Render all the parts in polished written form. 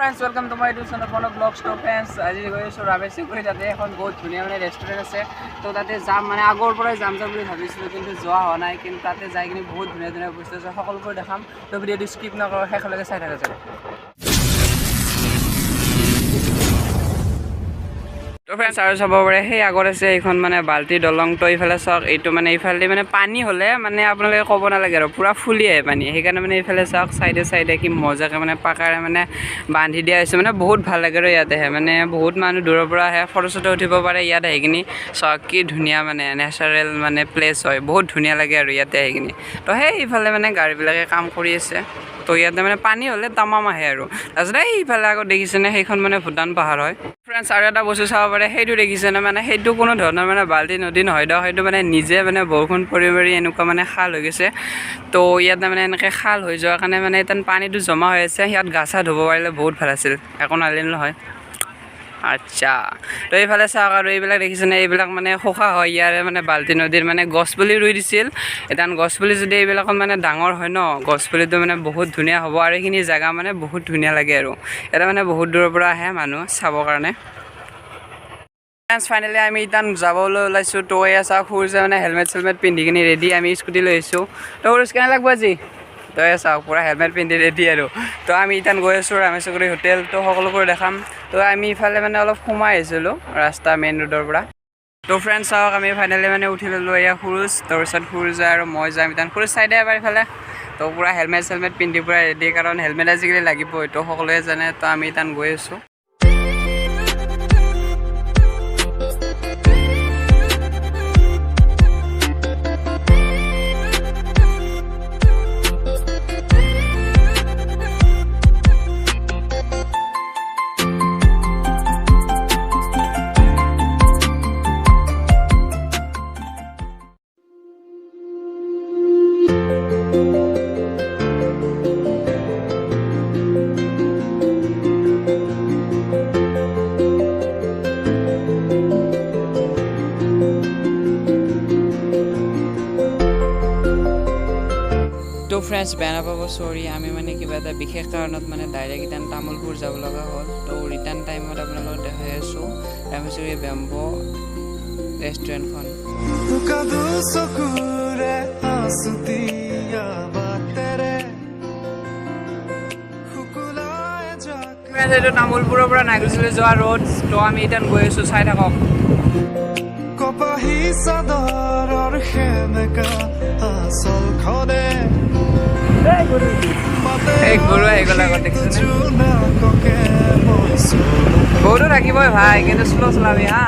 Friends, welcome to my YouTube channel Pranab vlogs to friends. আজি গৈ আছো ৰামেশ্বৰী তাতে এখন বহুত ধুনীয়া মানে ৰেষ্টুৰেণ্ট আছে তো তাতে যাম মানে আগৰ পৰাই যাম বুলি ভাবিছিলো কিন্তু যোৱা হোৱা নাই কিন্তু তাতে যাই কিনে বহুত ধুনীয়া ধুনীয়া বস্তু আছে সকলোবোৰ দেখাম তো ভিডিঅ'টো স্কিপ নকৰো শেষলৈকে চাই থাকা যাওক তো ফ্ৰেন্ডছ আৰু চাব পাৰে সেই আগত আছে এইখন মানে বাল্টি দলং তো এইফালে চাওক এইটো মানে এইফালে মানে পানী হ'লে মানে আপোনালোকে ক'ব নালাগে আৰু পুৰা ফুলি আহে পানী সেইকাৰণে মানে এইফালে চাওক চাইডে কি মজাকে মানে পাকাৰে মানে বান্ধি দিয়া হৈছে মানে বহুত ভাল লাগে আৰু ইয়াতে মানে বহুত মানুহ দূৰৰ পৰা আহে ফটো চটো উঠিব পাৰে ইয়াত আহি কিনি চাওক কি ধুনীয়া মানে নেচাৰেল মানে প্লেচ হয় বহুত ধুনীয়া লাগে আৰু ইয়াতে আহি কিনি তো সেই ইফালে মানে গাড়ীবিলাকে কাম কৰি আছে তো ইয়াতে মানে পানী হ'লে তামাম আহে আৰু তাৰপিছত এইফালে আগত দেখিছেনে সেইখন মানে ভূটান পাহাৰ হয় ফ্ৰেন্ডছ আৰু এটা বস্তু চাব পাৰে সেইটো দেখিছেনে মানে সেইটো কোনো ধৰণৰ মানে বাল্টি নদী নহয় দিয়ক সেইটো মানে নিজে মানে বৰষুণ পৰি এনেকুৱা মানে খাল হৈ গৈছে তো ইয়াতে মানে এনেকৈ খাল হৈ যোৱাৰ কাৰণে মানে তাত পানীটো জমা হৈ আছে ইয়াত গা চা ধুব পাৰিলে বহুত ভাল আছিল একো নালিল নহয় আচ্ছা তো এইফালে চাওক আৰু এইবিলাক দেখিছেনে এইবিলাক মানে খোখা হয় ইয়াৰে মানে বাল্টি নদীৰ মানে গছপুলি ৰুই দিছিল এতিয়া গছপুলি যদি এইবিলাকত মানে ডাঙৰ হয় ন গছপুলিটো মানে বহুত ধুনীয়া হ'ব আৰু এইখিনি জেগা মানে বহুত ধুনীয়া লাগে আৰু এটা মানে বহুত দূৰৰ পৰা আহে মানুহ চাবৰ কাৰণে ফাইনেলি আমি ইতান যাবলৈ ওলাইছোঁ তো এয়া চাওক সূৰ্যে মানে হেলমেট চেলমেট পিন্ধি কিনি ৰেডি আমি স্কুটি লৈ আহিছোঁ তো সূৰ্য কেনে লাগব আজি তো এয়া চাওক পূৰা হেলমেট পিন্ধি ৰেডি আৰু তো আমি ইতান গৈ আছোঁ ৰামেশ্বৰী হোটেল তো সকলোবোৰ দেখাম তো আমি ইফালে মানে অলপ সোমাই আহিছিলোঁ ৰাস্তা মেইন ৰোডৰ পৰা তো ফ্ৰেণ্ডছ চাওক আমি ফাইনেলি মানে উঠি ল'লোঁ এয়া সূৰ্য তাৰপিছত সূৰ্য আৰু মই যাম ইতান সূৰ্য চাইডে এবাৰ ইফালে তো পূৰা হেলমেট চেলমেট পিন্ধি পূৰা ৰেডি কাৰণ হেলমেট আজিকালি লাগিবই তো সকলোৱে জানে তো আমি ইতান গৈ আছোঁ তো ফ্ৰেণ্ডছ বেয়া নাপাব চৰি আমি মানে কিবা এটা বিশেষ কাৰণত মানে ডাইৰেক্ট ইটান তামুলপুৰ যাব লগা হ'ল তো ৰিটাৰ্ণ টাইমত আপোনালোকক দেখাই আছোঁ ৰামেশ্বৰী বেম্ব ৰেষ্টুৰেণ্টখন এইটো তামুলপুৰৰ পৰা নাগৰিকলৈ যোৱা ৰোড তো আমি ইটান গৈ আছোঁ চাই থাকক কপাহী চাদৰৰ সেমেকা আচল খনে এই গৰু আহি গ'ল আগত দেখিছেনে গৰু থাকিবই ভাই কিন্তু শ্ল' চলাবি হা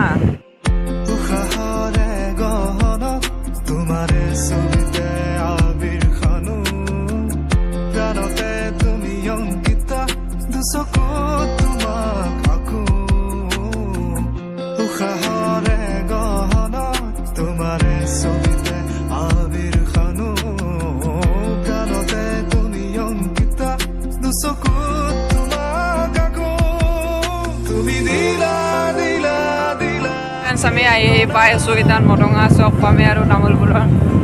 আমি আহি পাই আছোঁ ইতান মটঙা চক পামে আৰু তামুলপুৰৰ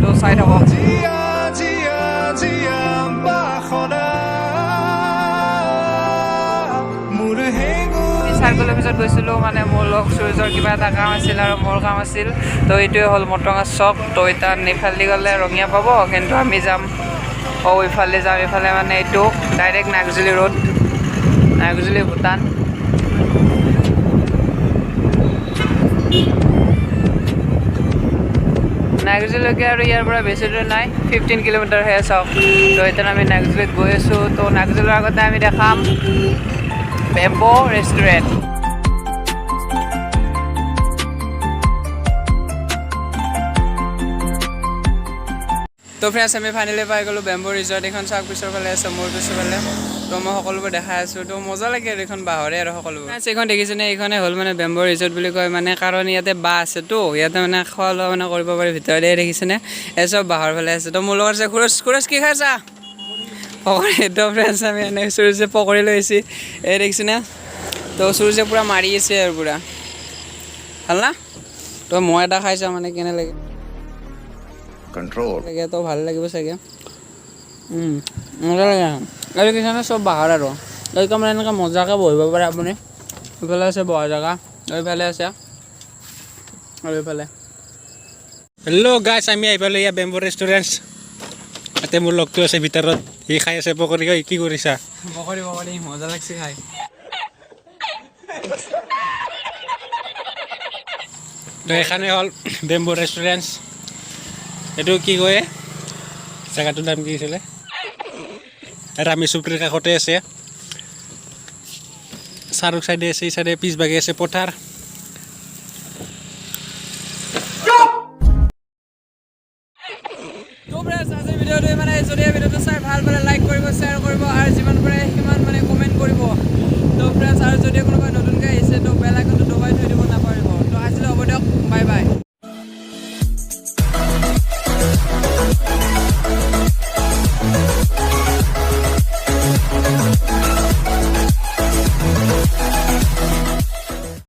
তো চাই থাকক 4 কিলোমিটাৰ গৈছিলোঁ মানে মোৰ লগ সূৰ্যৰ কিবা এটা কাম আছিল আৰু মোৰ কাম আছিল তো এইটোৱে হ'ল মটঙা চক তো ইতান ইফালে গ'লে ৰঙিয়া পাব কিন্তু আমি যাম ইফালে যাম ইফালে মানে এইটো ডাইৰেক্ট নাগজুলি ৰোড নাগজুলি ভূটান নাগজুলিলৈকে আৰু ইয়াৰ পৰা বেছি দূৰ নাই 15 কিলোমিটাৰহে চাওক তো এতিয়া আমি নাগজুলিত গৈ আছোঁ তো নাগজুলিৰ আগতে আমি দেখাম বেম্ব ৰেষ্টুৰেণ্ট তো ফ্ৰেণ্ডছ আমি ফাইনেলি পাই গ'লোঁ বেম্ব ৰিজৰ্ট এইখন চাওক পিছৰ ফালে আছে মোৰ পিছৰ ফালে তো মই সকলোবোৰ দেখাই আছোঁ তো মজা লাগে আৰু এইখন বাহৰে আৰু সকলোবোৰ এইখন দেখিছেনে এইখনে হ'ল মানে বেম্ব ৰিজৰ্ট বুলি কয় মানে কাৰণ ইয়াতে বাঁহ আছেতো ইয়াতে মানে খোৱা লোৱা মানে কৰিব পাৰি ভিতৰতে দেখিছেনে এই চব বাঁহৰ ফালে আছে তো মোৰ লগত আছে খৰচ কি খাইছা পকৰি তো ফ্ৰেণ্ডছ আমি এনে সূৰ্যে পকৰি লৈ আহিছে এই দেখিছেনে তো সূৰ্যে পূৰা মাৰি আছে আৰু পূৰা ভাল না তো মই এটা খাইছোঁ মানে কেনে লাগে control तो ভাল লাগিব চাগে মজা লাগে আৰু কিছুমানে চব বাহাৰ আৰু এইখন মানে এনেকৈ মজাকৈ বহিব পাৰে আপুনি এইফালে আছে বহা জেগা এইফালে আছে আৰু এইফালে হেল্ল' গাইছ আমি আহি পালোঁ ইয়াত বেম্বো ৰেষ্টুৰেণ্ট তাতে মোৰ লগটো আছে ভিতৰত সি খাই আছে পকৰি কি কৰিছা পকৰি মজা লাগছে খাই তো এখানে হ'ল বেম্বো ৰেষ্টুৰেণ্ট এইটো কি কয় জেগাটোৰ নাম কি আছিলে ৰামি চুপ্ৰিৰ কাষতে আছে চাৰুক চাইডে আছে এই চাইডে পিছভাগে আছে পথাৰ